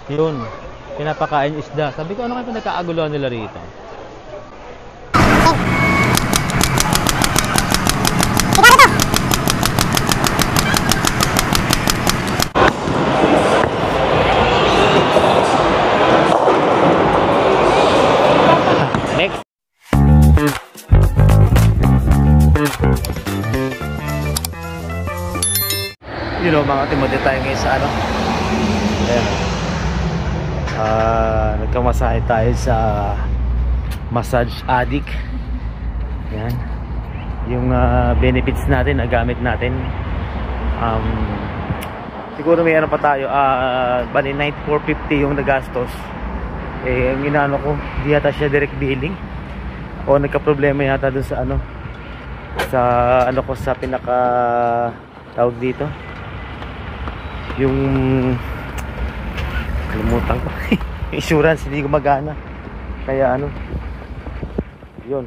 Yun, pinapakain yung isda. Sabi ko, ano kayo pinagkaaguluhan nila rito? Next. You know, mga timote tayo ngayon sa ano. Ayan. Nagkamasahe tayo sa Massage Addict. Ayan. Yung benefits natin, nagamit natin. Siguro may ano pa tayo. Bali 94.50 yung nagastos. Eh, ang inaano ko, di yata siya direct billing. O nagka-problema yata dun sa ano. Sa ano ko, sa pinaka tawag dito. Yung kalimutan ko. Insurance hindi gumagana. Kaya ano, yun,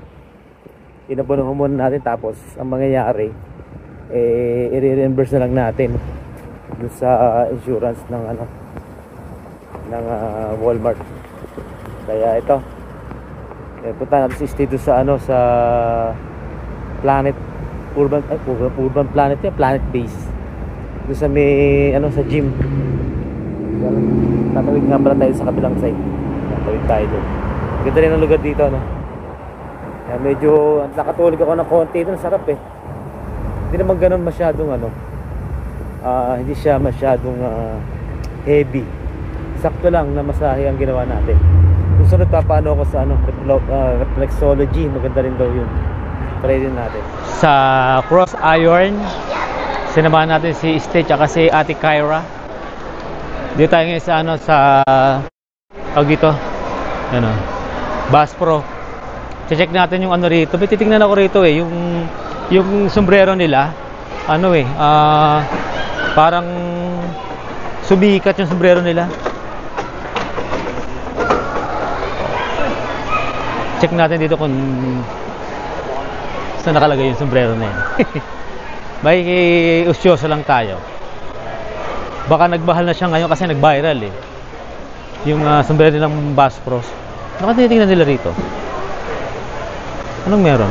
inabunan ko muna natin. Tapos ang mangyayari, i-reimburse na lang natin dun sa insurance ng ano, ng Walmart. Kaya ito, punta natin si Steve sa ano, sa Planet Urban Planet, Planet Base. Doon sa may ano, sa gym. Tatawid nga pala tayo sa kabilang side. Tatawid tayo doon. Ganda rin ang lugar dito, no? Kaya medyo nakatulog ako ng konti doon. Sarap eh. Hindi naman ganun masyadong ano, hindi siya masyadong heavy. Sakto lang na masahe ang ginawa natin. Susunod paano ako sa ano, reflexology. Maganda rin daw yun. Try din natin. Sa Cross Iron, sinamahan natin si Stitch at si Ate Kyra. Dito tayo ngayon sa ano, sa tawag dito, ano, Bass Pro. Check natin yung ano rito. Titingnan ako rito eh, yung sombrero nila. Ano eh, parang sumikat yung sombrero nila. Check natin dito kung saan nakalagay yung sombrero na yun. May usyoso lang tayo. Baka nagbahal na siya ngayon kasi nag-viral eh. Yung sombrero nilang Bass Pros. Nakatitingnan nila rito. Anong meron?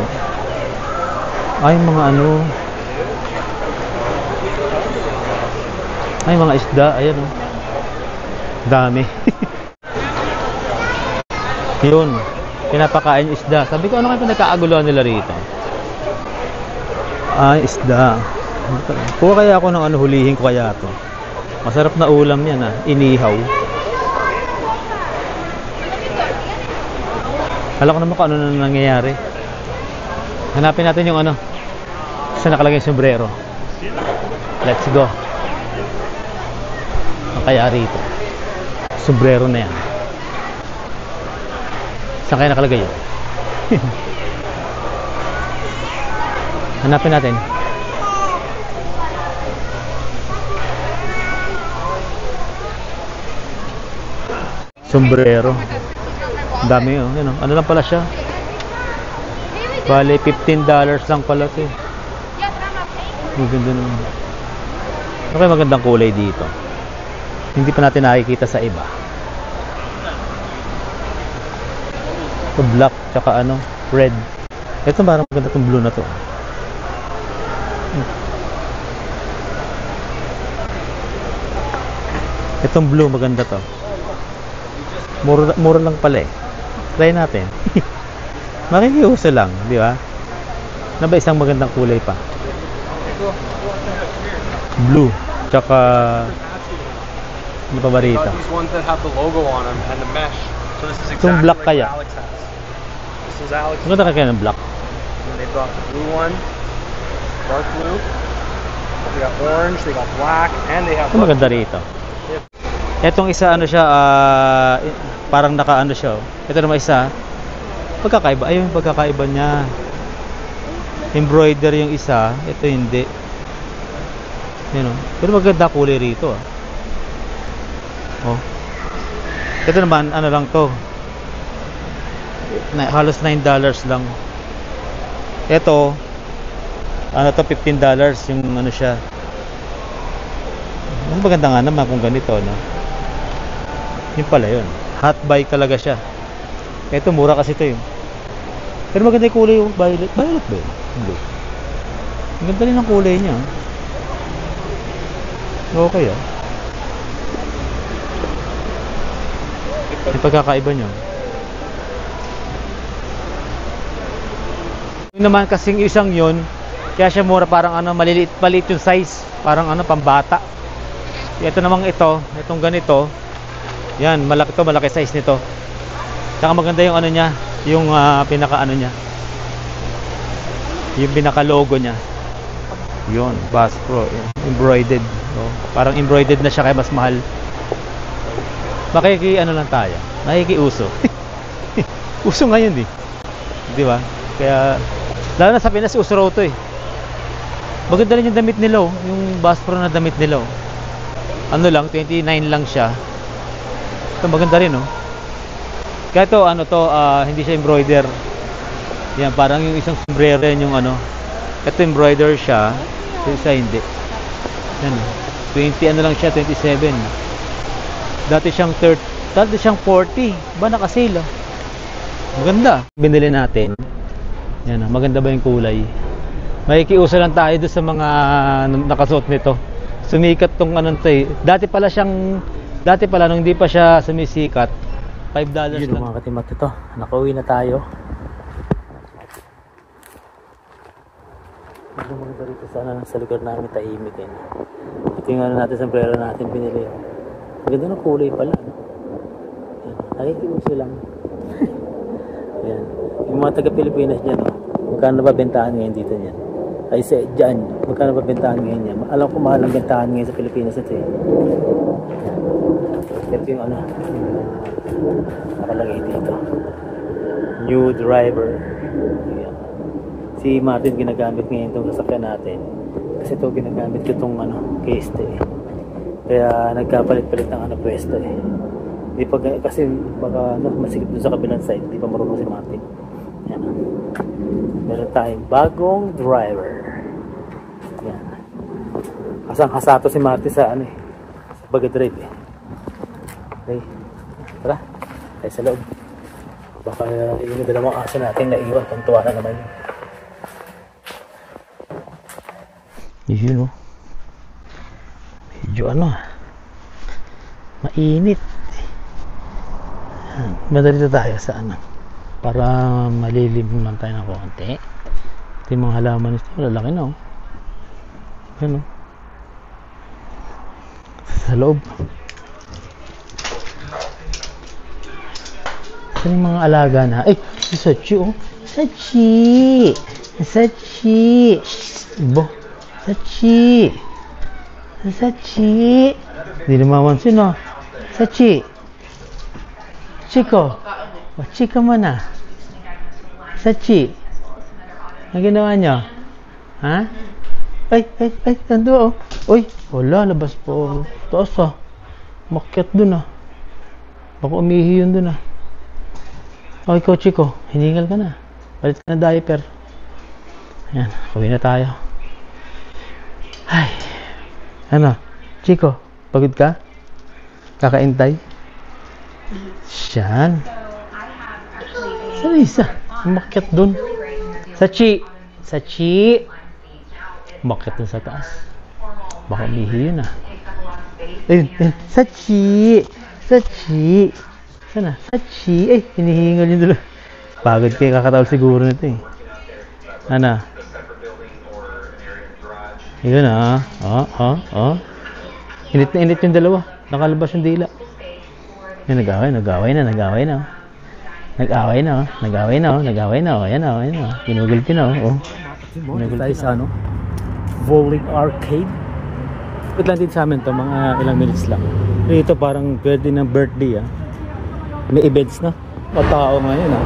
Ay, mga ano. Ay, mga isda. Ayan o. Dami. Yun. Pinapakain yung isda. Sabi ko, ano kayo pinagkaaguluhan nila rito? Ay, isda. Kuha kaya ako ng ano, hulihin ko kaya to. Masarap na ulam yan inihaw. Kala ko naman kung ano na nangyayari. Hanapin natin yung ano, saan nakalagay yung sombrero. Let's go. Ang kaya rito, sombrero na yan. Saan kaya nakalagay yun? Hanapin natin. Sombrero. Dami oh. Yan, oh. Ano lang pala siya? Bale, $15 lang pala ito eh. Maganda naman. Ano kaya magandang kulay dito? Hindi pa natin nakikita sa iba. Ito black, tsaka ano, red. Ito parang maganda itong blue na to. Itong blue maganda to. Mura lang pala eh. Try natin. Makikiuso lang, di ba? Na ba isang magandang kulay pa? Blue, tsaka ano pa ba rito? Itong black kaya? Maganda kaya ng black? They brought the blue one, dark blue. They got orange, they got black, and they have. Ito maganda rito. Etong isa ano siya, parang naka ano siya. Ito naman isa, pagkakaiba. Ayun yung pagkakaiba niya. Embroider yung isa, ito hindi. Yan o. Pero maganda kulay rito oh. Ito naman ano lang to, halos $9 lang. Ito ano to, $15 yung ano siya. Maganda nga naman kung ganito, no? Yun pala yun. Hot buy talaga siya. Ito, mura kasi ito yun. Pero maganda yung kulay yung violet. Violet ba yun? Hindi. Ang ganda rin ang kulay niya. Okay ah. Yung pagkakaiba niya. Yung naman kasing isang yun, kaya siya mura, parang ano, maliit yung size. Parang ano, pambata. Ito namang itong ganito. Yan, malaki size nito. Tsaka maganda yung ano niya, yung pinaka ano niya. Yung pinaka logo niya. Yun, Bass Pro, embroidered. So, parang embroidered na siya kaya mas mahal. Ano lang tayo. Nakikiuso. Uso ngayon eh. Di ba? Kaya lalo na sa Pinas, uso raw to eh. Maganda rin yung damit nila oh. Yung Bass Pro na damit nila oh. Ano lang, 29 lang siya. Ito maganda rin oh. Kaya ito, ano to, hindi siya embroider. Yan, parang yung isang sombrero yan yung ano. Ito embroider siya. Ito isa hindi. Yan oh. 20 ano lang siya, 27. Dati siyang 30, dati siyang 40. Ba naka-sale oh. Maganda. Binili natin. Yan oh, maganda ba yung kulay? Makikiuso lang tayo doon sa mga nakasuot nito. Sumikat tong anong to eh. Dati pala nung hindi pa siya sumisikat, $5 lang. Yun mga katimat ito. Nakauwi na tayo. Maganda rito sana sa lugar namin, tahimik eh. Ito yung ano natin, sombrero natin binili. Maganda ng kulay pala. Yan. Nakikiuso lang. Yan. Yung mga taga-Pilipinas dyan, oh. Magkano ba bentahan ngayon dito niyan? Ay dyan, magkano ba bentahan ngayon niyan? Alam ko mahal ang bentahan ngayon sa Pilipinas ito eh. Ito yung ano, nakalagay dito. New driver. Yan. Si Martin ginagamit ngayon itong sasakyan natin. Kasi ito ginagamit ko itong ano, case eh. Kaya nagkapalit-palit ng ano pwesto eh. Di pa, kasi baka ano, masikip doon sa kabilang side. Di pa marunong si Martin. Yan. Meron tayong bagong driver. Yan. Hasang-hasato si Martin sa ano eh. Sa baga drive eh. Okay. Tara. Tayo sa loob. Baka yung dalawang aso natin naiwan. Tuntua na naman yun. Yun o. Medyo ano. Mainit. Madalito tayo sa ano. Para malilim naman tayo ng konti. Ito yung mga halaman nito. Lalaki na o. Yan o. Sa loob. Ito yung mga alaga na. Ay! Si Sachi o. Sachi! Sachi! Ibo. Sachi! Sachi! Hindi namamansin o. Sachi! Chico! O, chika mo na. Sachi! Ang ginawa nyo? Ha? Ay! Nando o. Uy! Wala, labas po. Taas ah. Makyat dun ah. Baka umihi yun dun ah. O, ikaw Chico. Hiningal ka na. Palit ka na diaper. Ayan. Kuwi na tayo. Ay. Ano? Chico, pagod ka? Kakaintay? Siyan. Saan isa? Umakyat dun. Sachi! Sachi! Umakyat dun sa taas. Baka umihi yun ah. Ayun. Sachi! Sachi! Sana? Sachi! Ay, hinihingal yun dun. Pagod kayo, kakatawal siguro nito eh. Ano? Yun ah. Init na init yung dalawa. Nakalabas yung dila. Yan, nag-away na. Nag-away na. Ayan oh. Ginugulpi na oh. Ginugulpi tayo sa ano? Bowling arcade. Ikot lang din sa amin to, mga ilang minutes lang. Ito parang pwede ng birthday ah. May events na. Matao ngayon ah.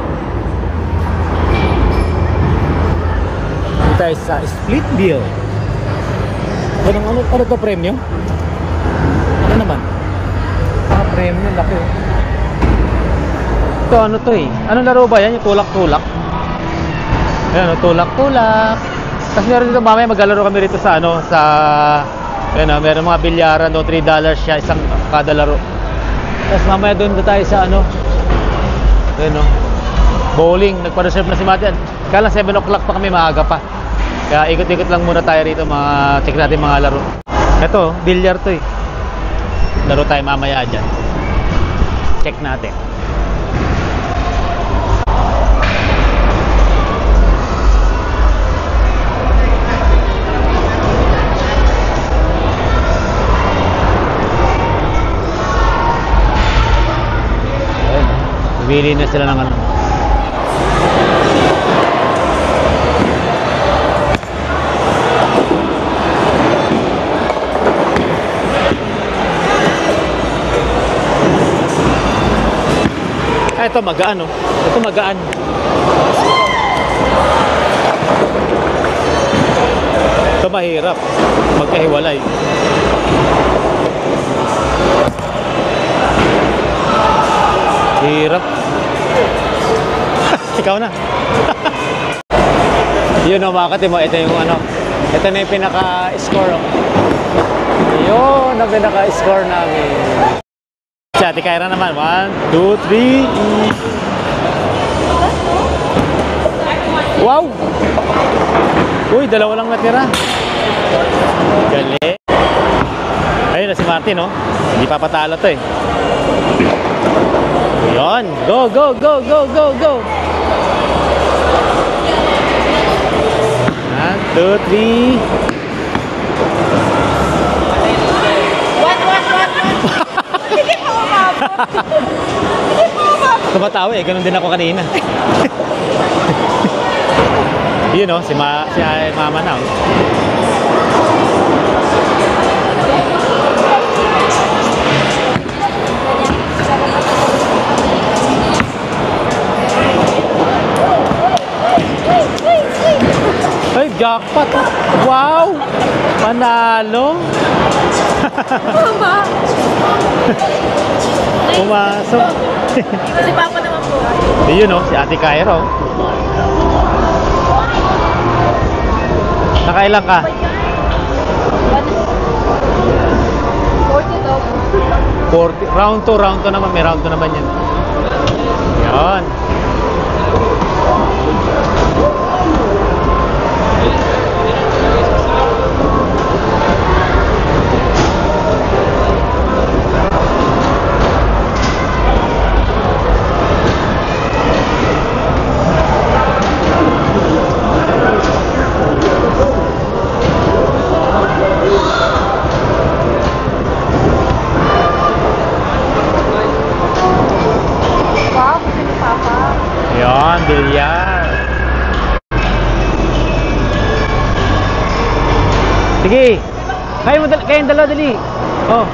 Ito tayo sa split bill. Ano to, premium? Ano naman? Premium, laki oh. Ito ano to eh? Anong laro ba yan? Yung tulak-tulak? Ayan o, tulak-tulak. Tapos meron dito mamaya maglalaro kami rito sa ano, sa ayan o, meron mga bilyaran o $3 siya isang kada laro. Tapos mamaya doon na tayo sa ano. Ayun, no? Bowling. Nagpa-reserve na si Mati. Kaya lang 7 o'clock pa kami, maaga pa. Kaya ikot-ikot lang muna tayo rito, check natin mga laro. Ito, billiard to eh. Laro tayo mamaya dyan. Check natin. Bili na sila ng ano. Ito magaan, oh. Ito magaan. Ito mahirap magkahiwalay. Hirap. Ikaw na. Yun o mga katimo, ito yung ano. Ito na yung pinaka-score. Yun ang pinaka-score namin. Si Ate Kyra naman. 1, 2, 3. Wow! Uy, dalawa lang natira. Galing. Ayun na si Martin, oh. Hindi pa patalo to eh. Yun. Go, go, go, go, go, go. 1, 2, 3. What? Hindi po umabot. Hindi po umabot. Tumatawa eh. Ganun din ako kanina. Yun oh. Si Mama na oh. Ay, jackpot! Wow! Panalo! Mama. Pumasok! Si Papa naman po. Yun o, si Ate Kyra. Nakailan ka? 40 daw. 40. Round 2 naman. May round 2 naman yan. Yan. Wow, kasi ni Papa. Yan, bilyar. Sige. Kayong dalawa, dali. Oh.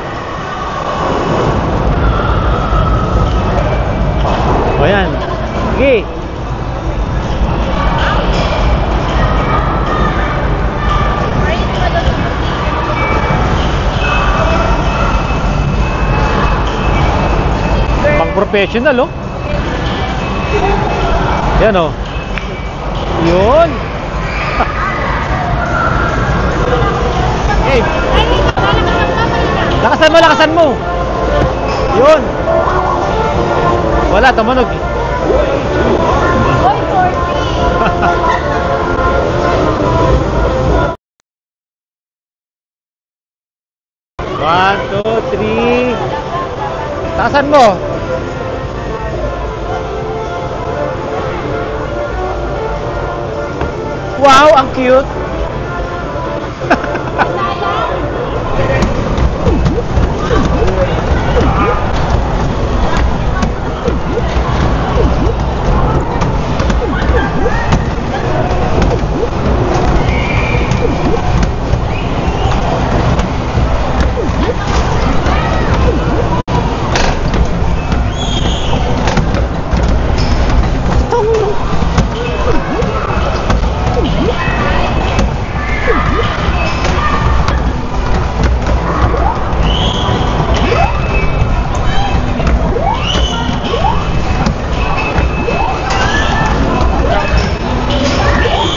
O yan. Sige. Pang professional oh. Yan oh. Yun. Hey. Lakasan mo. Yun. Wala, tumunog. Oy, 1, 2, 3. Lakasan mo. Wow, ang cute.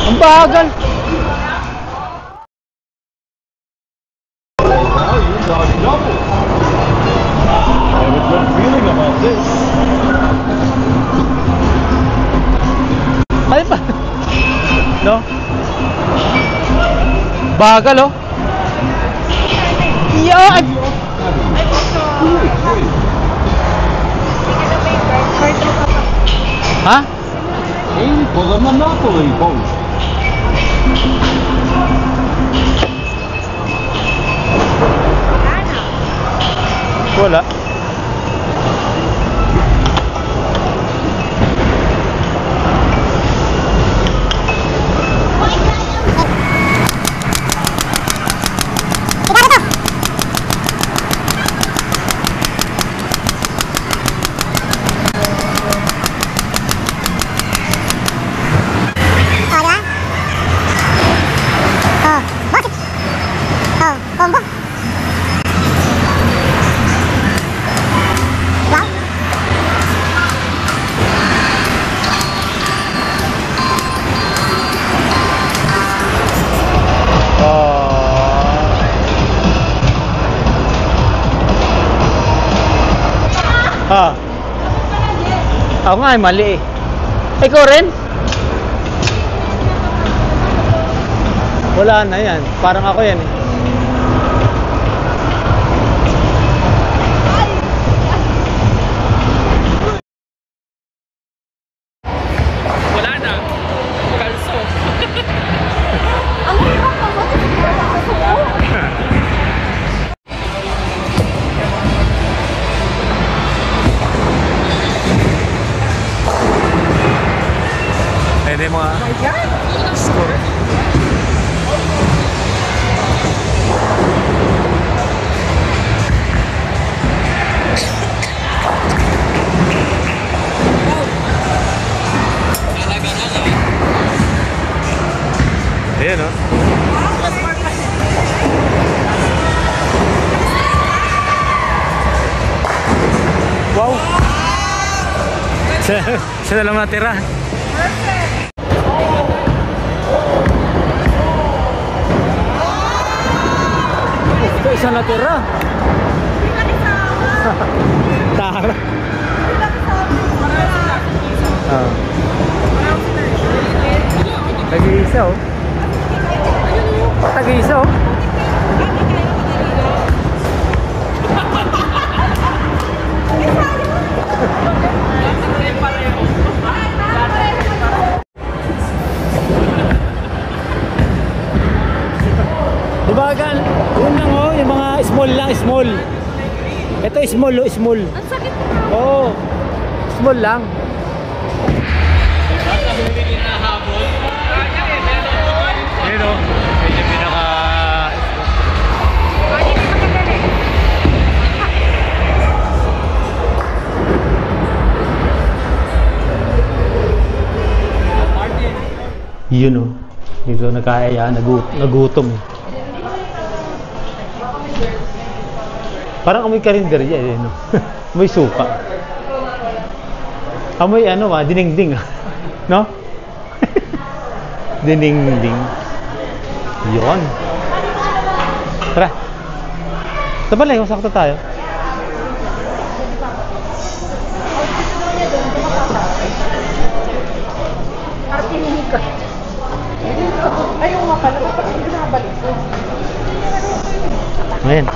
Ang bagal. Double. Bagal oh. Yan! Ha? Aim for the Monopoly boat. Wala. Ako nga ay mali eh. Ikaw rin? Wala na yan. Parang ako yan eh. Wala na. Kalso. Ang hirap pa mo. Pwede mga score. Ayan o. Wow! Siya na lang natira. Ito isa natira. Tara. Tag-iisa oh. Tag-iisa oh. Diba gan? Yun lang oh, yung mga small lang, small. Ito small oh, small. Ang sakit mo. Oo. Small lang. Ayun oh. Medyo pinaka... Yun oh. Dito nagkaya, nagutom eh. Parang amoy karinderya eh, no? Amoy suka. Amoy ano ba, dinengding ah. No? Dinengding. Yun. Tara. Ito pala, masakto tayo. Ayaw nga pala. Bakit binabalik ko? Ayan.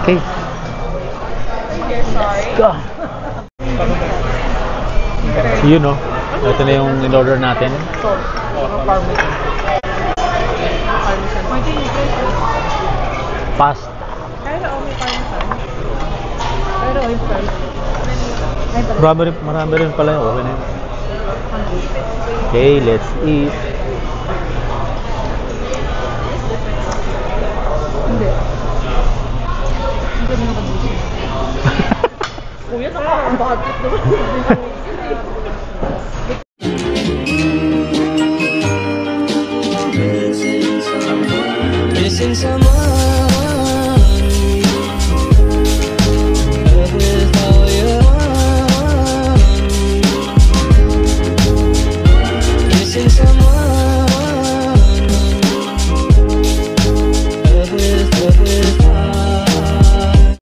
Okay. Go. Yun oh. Ito na yung in-order natin. Pasta. Marami rin pala yung okay na yun. Okay, let's eat. Kuya, nakakambagit naman.